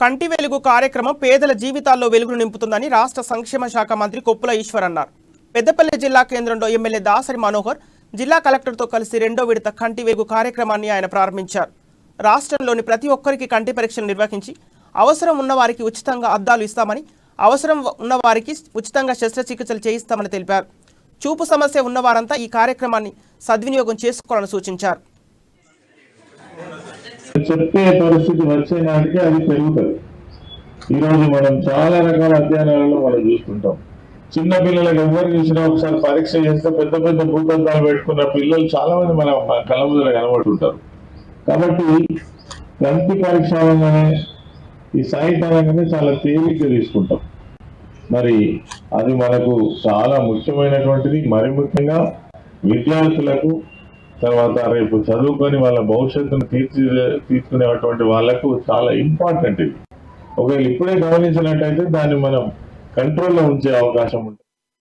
కంటి వెలుగు కార్యక్రమం పేదల జీవితాల్లో వెలుగును నింపుతుందని రాష్ట్ర సంక్షేమ శాఖ మంత్రి కొప్పుల ఈశ్వర్ అన్నారు. పెద్దపల్లి జిల్లా కేంద్రంలో ఎమ్మెల్యే దాసరి మనోహర్ జిల్లా కలెక్టర్తో కలిసి రెండో విడత కంటి వెలుగు కార్యక్రమాన్ని ఆయన ప్రారంభించారు. రాష్ట్రంలోని ప్రతి ఒక్కరికి కంటి పరీక్షలు నిర్వహించి అవసరం ఉన్నవారికి ఉచితంగా అద్దాలు ఇస్తామని, అవసరం ఉన్నవారికి ఉచితంగా శస్త్రచికిత్సలు చేయిస్తామని తెలిపారు. చూపు సమస్య ఉన్నవారంతా ఈ కార్యక్రమాన్ని సద్వినియోగం చేసుకోవాలని సూచించారు. చెప్పే పరిస్థితి వచ్చే నాటికి అది పెరుగుతుంది. ఈరోజు మనం చాలా రకాల అధ్యయనాలలో మనం చూస్తుంటాం. చిన్న పిల్లలకు ఎవరు చూసినా ఒకసారి పరీక్ష చేస్తే పెద్ద పెద్ద భూతద్దాలు పెట్టుకున్న పిల్లలు చాలా మంది మన కళ్ళ ముందర కనబడుతుంటారు. కాబట్టి కంటి పరీక్ష అనగానే ఈ సైట్ అనగానే చాలా తేలిక తీసుకుంటాం. మరి అది మనకు చాలా ముఖ్యమైనటువంటిది. మరి ముఖ్యంగా విద్యార్థులకు, తర్వాత రేపు చదువుకొని వాళ్ళ భవిష్యత్తును తీర్చుకునేటువంటి వాళ్ళకు చాలా ఇంపార్టెంట్ ఇది. ఒకవేళ ఇప్పుడే గమనించినట్టయితే దాన్ని మనం కంట్రోల్లో ఉంచే అవకాశం ఉంటుంది.